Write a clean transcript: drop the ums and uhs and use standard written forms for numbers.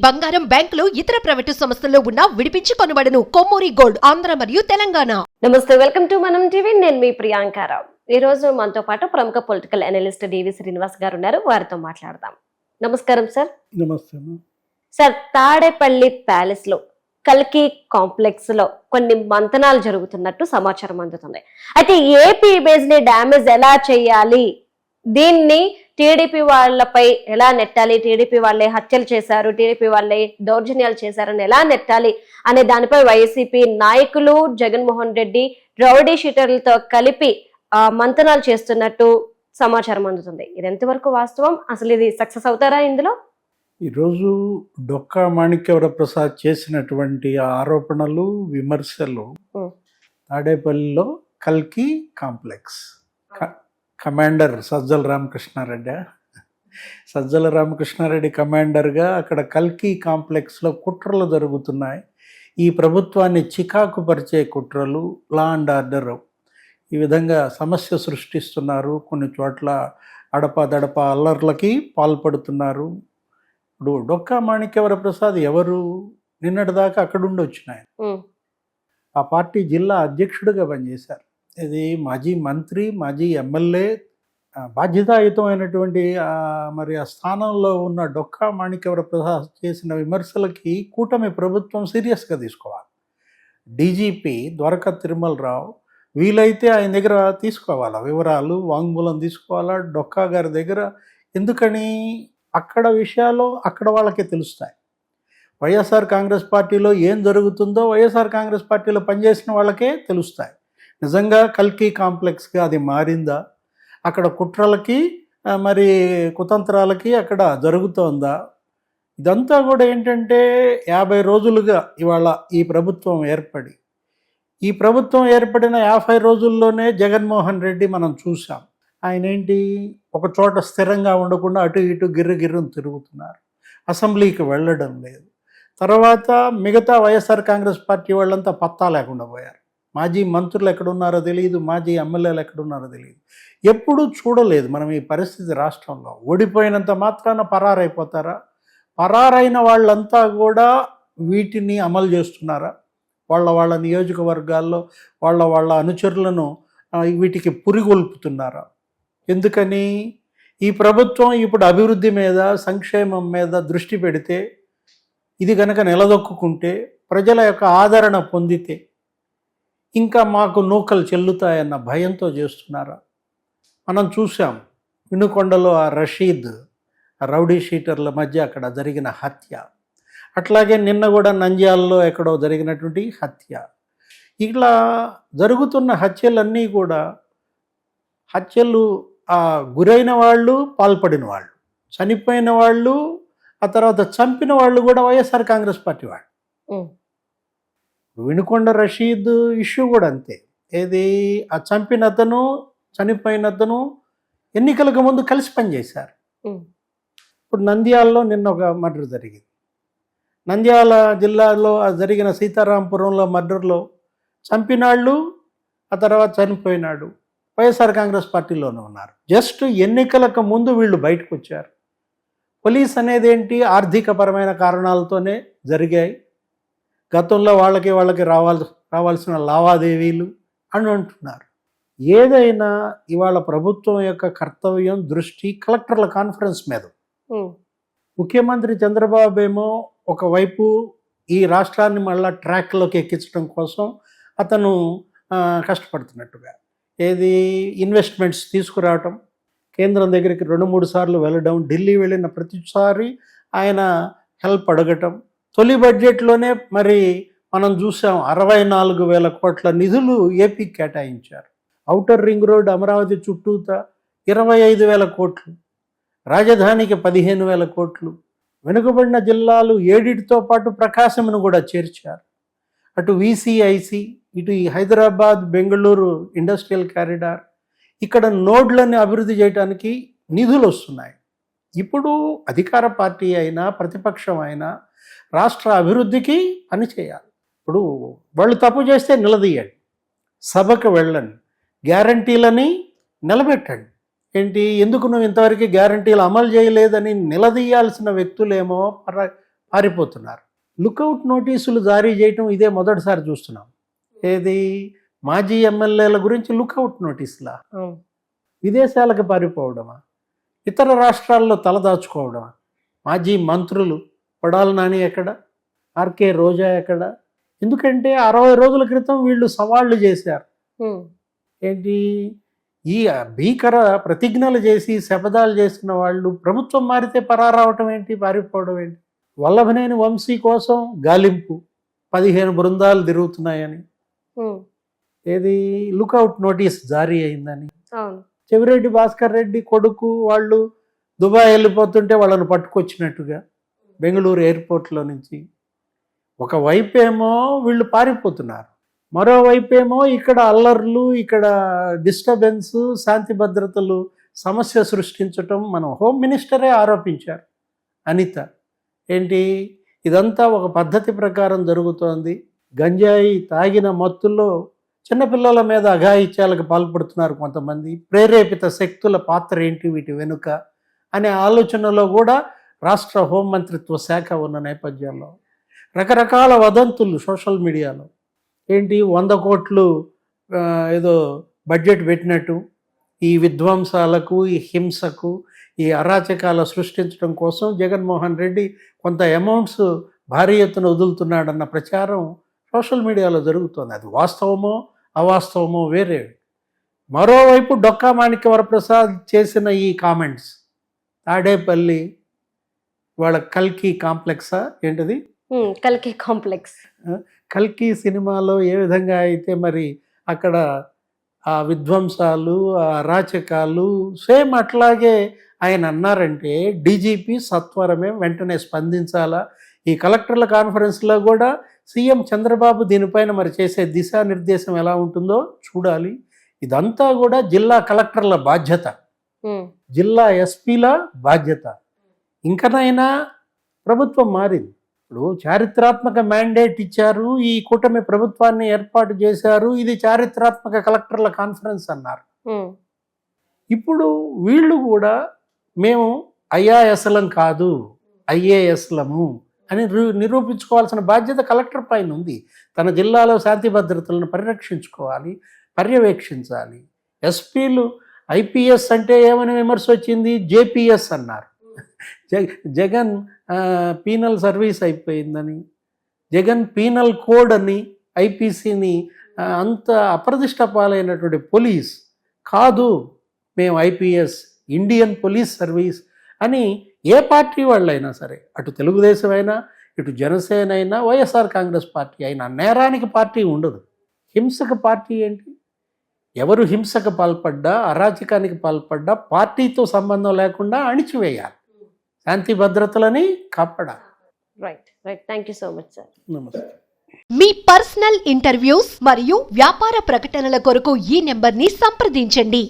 బంగారం, బ్యాంకులు, ఇతర ప్రైవేటు సంస్థల్లో ఉన్న విడిపించి కొనబడను. కొమ్మూరి గోల్డ్, ఆంధ్ర మరియు తెలంగాణ. నమస్తే, వెల్కమ్ టు మనం టీవీ. నేను మీ ప్రియాంకారావు. ఈ రోజు మనతో పాటు ప్రముఖ పొలిటికల్ అనలిస్ట్ డివి శ్రీనివాస్ గారు ఉన్నారు. వారితో మాట్లాడదాం. నమస్కారం సార్. నమస్తే సార్, తాడేపల్లి ప్యాలెస్ లో కల్కి కాంప్లెక్స్ లో కొన్ని మంతనాలు జరుగుతున్నట్టు సమాచారం అందుతుంది. అయితే ఏపీ బేస్ ని డ్యామేజ్ ఎలా చేయాలి, దీన్ని టీడీపీ వాళ్ళపై ఎలా నెట్టాలి, టీడీపీ వాళ్ళే హత్యలు చేశారు, టీడీపీ వాళ్ళే దౌర్జన్యాలు చేశారని ఎలా నెట్టాలి అనే దానిపై వైసీపీ నాయకులు జగన్మోహన్ రెడ్డి రౌడీ షీటర్లతో కలిపి మంతనాలు చేస్తున్నట్టు సమాచారం అందుతుంది. ఇది ఎంతవరకు వాస్తవం? అసలు ఇది సక్సెస్ అవుతారా? ఇందులో ఈరోజు డొక్కా మాణిక్యవర ప్రసాద్ చేసినటువంటి ఆరోపణలు, విమర్శలు తాడేపల్లిలో కల్కి కాంప్లెక్స్ కమాండర్ సజ్జల రామకృష్ణారెడ్డి కమాండర్గా అక్కడ కల్కి కాంప్లెక్స్లో కుట్రలు జరుగుతున్నాయి. ఈ ప్రభుత్వాన్ని చికాకు పరిచే కుట్రలు, లా అండ్ ఆర్డర్ ఈ విధంగా సమస్య సృష్టిస్తున్నారు. కొన్ని చోట్ల అడపాదడప అల్లర్లకి పాల్పడుతున్నారు. ఇప్పుడు డొక్కా మాణిక్యవర ప్రసాద్ ఎవరు? నిన్నటిదాకా అక్కడుండి వచ్చినాయి. ఆ పార్టీ జిల్లా అధ్యక్షుడిగా పనిచేశారు. ఇది మాజీ మంత్రి, మాజీ ఎమ్మెల్యే, బాధ్యతాయుతమైనటువంటి మరి ఆ స్థానంలో ఉన్న డొక్కా మాణిక్యవర ప్రసాద్ చేసిన విమర్శలకి కూటమి ప్రభుత్వం సీరియస్గా తీసుకోవాలి. డీజీపీ ద్వారకా తిరుమలరావు వీలైతే ఆయన దగ్గర తీసుకోవాలా, వివరాలు, వాంగ్మూలం తీసుకోవాలా డొక్కా గారి దగ్గర. ఎందుకని? అక్కడ విషయాలు అక్కడ వాళ్ళకే తెలుస్తాయి. వైఎస్ఆర్ కాంగ్రెస్ పార్టీలో ఏం జరుగుతుందో వైఎస్ఆర్ కాంగ్రెస్ పార్టీలో పనిచేసిన వాళ్ళకే తెలుస్తాయి. నిజంగా కల్కి కాంప్లెక్స్గా అది మారిందా? అక్కడ కుట్రలకి మరి కుతంత్రాలకి అక్కడ జరుగుతోందా? ఇదంతా కూడా ఏంటంటే 50 రోజులుగా ఇవాళ ఈ ప్రభుత్వం ఏర్పడిన 50 రోజుల్లోనే జగన్మోహన్ రెడ్డి మనం చూసాం. ఆయన ఏంటి, ఒక చోట స్థిరంగా ఉండకుండా అటు ఇటు గిర్రును తిరుగుతున్నారు. అసెంబ్లీకి వెళ్ళడం లేదు. తర్వాత మిగతా వైఎస్ఆర్ కాంగ్రెస్ పార్టీ వాళ్ళంతా పత్తా లేకుండా పోయారు. మాజీ మంత్రులు ఎక్కడున్నారో తెలియదు, మాజీ ఎమ్మెల్యేలు ఎక్కడున్నారో తెలియదు. ఎప్పుడూ చూడలేదు మనం ఈ పరిస్థితి రాష్ట్రంలో. ఓడిపోయినంత మాత్రాన పరారైపోతారా? పరారైన వాళ్ళంతా కూడా వీటిని అమలు చేస్తున్నారా? వాళ్ళ నియోజకవర్గాల్లో వాళ్ళ అనుచరులను వీటికి పురిగొల్పుతున్నారా? ఎందుకని? ఈ ప్రభుత్వం ఇప్పుడు అభివృద్ధి మీద, సంక్షేమం మీద దృష్టి పెడితే, ఇది కనుక నిలదొక్కుంటే, ప్రజల యొక్క ఆదరణ పొందితే ఇంకా మాకు నూకలు చెల్లుతాయన్న భయంతో చేస్తున్నారా? మనం చూసాం వినుకొండలో ఆ రషీద్, రౌడీ షీటర్ల మధ్య అక్కడ జరిగిన హత్య. అట్లాగే నిన్న కూడా నంద్యాలలో ఎక్కడో జరిగినటువంటి హత్య. ఇట్లా జరుగుతున్న హత్యలన్నీ కూడా హత్యలు గురైన వాళ్ళు, పాల్పడిన వాళ్ళు, చనిపోయిన వాళ్ళు, ఆ తర్వాత చంపిన వాళ్ళు కూడా వైఎస్ఆర్ కాంగ్రెస్ పార్టీ వాళ్ళు. వినుకొండ రషీద్ ఇష్యూ కూడా అంతే. ఏది, ఆ చంపిన అతను, చనిపోయిన అతను ఎన్నికలకు ముందు కలిసి పనిచేశారు. ఇప్పుడు నంద్యాలలో నిన్న ఒక మర్డర్ జరిగింది. నంద్యాల జిల్లాలో జరిగిన సీతారాంపురంలో మర్డర్లో చంపినాళ్ళు, ఆ తర్వాత చనిపోయినాడు వైఎస్ఆర్ కాంగ్రెస్ పార్టీలోనే ఉన్నారు. జస్ట్ ఎన్నికలకు ముందు వీళ్ళు బయటకు వచ్చారు. పోలీస్ అనేది ఏంటి, ఆర్థికపరమైన కారణాలతోనే జరిగాయి. గతంలో వాళ్ళకి రావాల్సిన లావాదేవీలు అని అంటున్నారు. ఏదైనా ఇవాళ ప్రభుత్వం యొక్క కర్తవ్యం, దృష్టి కలెక్టర్ల కాన్ఫరెన్స్ మీద. ముఖ్యమంత్రి చంద్రబాబు ఏమో ఒకవైపు ఈ రాష్ట్రాన్ని మళ్ళా ట్రాక్లోకి ఎక్కించడం కోసం అతను కష్టపడుతున్నట్టుగా, ఏది ఇన్వెస్ట్మెంట్స్ తీసుకురావటం, కేంద్రం దగ్గరికి 2-3 సార్లు వెళ్ళడం, ఢిల్లీ వెళ్ళిన ప్రతిసారి ఆయన హెల్ప్ అడగటం. తొలి బడ్జెట్లోనే మరి మనం చూసాం 64,000 కోట్ల నిధులు ఏపీకి కేటాయించారు. ఔటర్ రింగ్ రోడ్ అమరావతి చుట్టూత 25,000 కోట్లు, రాజధానికి 15,000 కోట్లు, వెనుకబడిన జిల్లాలు 7తో పాటు ప్రకాశంను కూడా చేర్చారు. అటు VCIC, ఇటు ఈ హైదరాబాద్ బెంగళూరు ఇండస్ట్రియల్ కారిడార్, ఇక్కడ నోడ్లని అభివృద్ధి చేయడానికి నిధులు వస్తున్నాయి. ఇప్పుడు అధికార పార్టీ అయినా ప్రతిపక్షం అయినా రాష్ట్ర అభివృద్ధికి పని చేయాలి. ఇప్పుడు వాళ్ళు తప్పు చేస్తే నిలదీయండి, సభకు వెళ్ళండి, గ్యారంటీలని నిలబెట్టండి. ఏంటి, ఎందుకు నువ్వు ఇంతవరకు గ్యారంటీలు అమలు చేయలేదని నిలదీయాల్సిన వ్యక్తులేమో పారిపోతున్నారు. లుకౌట్ నోటీసులు జారీ చేయటం ఇదే మొదటిసారి చూస్తున్నాం. ఏది మాజీ ఎమ్మెల్యేల గురించి లుకౌట్ నోటీసులా? విదేశాలకు పారిపోవడమా? ఇతర రాష్ట్రాల్లో తలదాచుకోవడమా? మాజీ మంత్రులు కొడాలి నాని ఎక్కడ, ఆర్కే రోజా ఎక్కడ? ఎందుకంటే 60 రోజుల క్రితం వీళ్ళు సవాళ్లు చేశారు. ఏంటి ఈ భీకర ప్రతిజ్ఞలు చేసి శపథాలు చేసిన వాళ్ళు ప్రభుత్వం మారితే పరారావటం ఏంటి, పారిపోవడం ఏంటి? వల్లభనేని వంశీ కోసం గాలింపు 15 బృందాలు తిరుగుతున్నాయని, ఏది లుకౌట్ నోటీస్ జారీ అయిందని, చెవిరెడ్డి భాస్కర్ రెడ్డి కొడుకు వాళ్ళు దుబాయ్ వెళ్ళిపోతుంటే వాళ్ళని పట్టుకొచ్చినట్టుగా బెంగళూరు ఎయిర్పోర్ట్లో నుంచి. ఒకవైపేమో వీళ్ళు పారిపోతున్నారు, మరోవైపేమో ఇక్కడ అల్లర్లు, ఇక్కడ డిస్టర్బెన్స్, శాంతి భద్రతలు సమస్య సృష్టించటం మనం హోమ్ మినిస్టరే ఆరోపించారు అనిత. ఏంటి ఇదంతా ఒక పద్ధతి ప్రకారం జరుగుతోంది, గంజాయి తాగిన మత్తుల్లో చిన్నపిల్లల మీద అఘాయిత్యాలకు పాల్పడుతున్నారు కొంతమంది, ప్రేరేపిత శక్తుల పాత్ర ఏంటి వీటి వెనుక అనే ఆలోచనలో కూడా రాష్ట్ర హోంమంత్రిత్వ శాఖ ఉన్న నేపథ్యంలో రకరకాల వదంతులు సోషల్ మీడియాలో. ఏంటి 100 కోట్లు ఏదో బడ్జెట్ పెట్టినట్టు ఈ విధ్వంసాలకు, ఈ హింసకు, ఈ అరాచకాలు సృష్టించడం కోసం జగన్మోహన్ రెడ్డి కొంత అమౌంట్స్ భారీ ఎత్తున వదులుతున్నాడన్న ప్రచారం సోషల్ మీడియాలో జరుగుతోంది. అది వాస్తవమో అవాస్తవమో వేరే. మరోవైపు డొక్కా మాణిక్య వరప్రసాద్ చేసిన ఈ కామెంట్స్, తాడేపల్లి వాళ్ళ కల్కి కాంప్లెక్సా ఏంటిది, కల్కి కాంప్లెక్స్, కల్కి సినిమాలో ఏ విధంగా అయితే మరి అక్కడ ఆ విధ్వంసాలు, ఆ అరాచకాలు సేమ్ అట్లాగే ఆయన అన్నారంటే డీజీపీ సత్వరమే వెంటనే స్పందించాలా. ఈ కలెక్టర్ల కాన్ఫరెన్స్లో కూడా సీఎం చంద్రబాబు దీనిపైన మరి చేసే దిశానిర్దేశం ఎలా ఉంటుందో చూడాలి. ఇదంతా కూడా జిల్లా కలెక్టర్ల బాధ్యత, జిల్లా ఎస్పీల బాధ్యత. ఇంకనైనా ప్రభుత్వం మారింది. ఇప్పుడు చారిత్రాత్మక మ్యాండేట్ ఇచ్చారు, ఈ కూటమి ప్రభుత్వాన్ని ఏర్పాటు చేశారు, ఇది చారిత్రాత్మక కలెక్టర్ల కాన్ఫరెన్స్ అన్నారు. ఇప్పుడు వీళ్ళు కూడా మేము ఐఆర్ఎస్లం కాదు ఐఏఎస్లము అని నిరూపించుకోవాల్సిన బాధ్యత కలెక్టర్ పైన ఉంది. తన జిల్లాలో శాంతి భద్రతలను పరిరక్షించుకోవాలి, పర్యవేక్షించాలి. ఎస్పీలు ఐపీఎస్ అంటే ఏమని విమర్శ వచ్చింది, జేపీఎస్ అన్నారు. జగన్ పీనల్ సర్వీస్ అయిపోయిందని, జగన్ పీనల్ కోడ్ అని ఐపీసీని అంత అప్రదిష్ట పాలైనటువంటి పోలీస్ కాదు, మేము ఐపీఎస్ ఇండియన్ పోలీస్ సర్వీస్ అని ఏ పార్టీ వాళ్ళైనా సరే, అటు తెలుగుదేశం అయినా, ఇటు జనసేన అయినా, వైఎస్ఆర్ కాంగ్రెస్ పార్టీ అయినా, నేరానికి పార్టీ ఉండదు. హింసకు పార్టీ ఏంటి? ఎవరు హింసకు పాల్పడ్డా, అరాచకానికి పాల్పడ్డా పార్టీతో సంబంధం లేకుండా అణిచివేయాలి, శాంతి భద్రతలని కాపాడాలి. Right right, thank you so much sir. నమస్తే. మీ పర్సనల్ ఇంటర్వ్యూస్ మరియు వ్యాపార ప్రకటనల కొరకు ఈ నెంబర్ని సంప్రదించండి.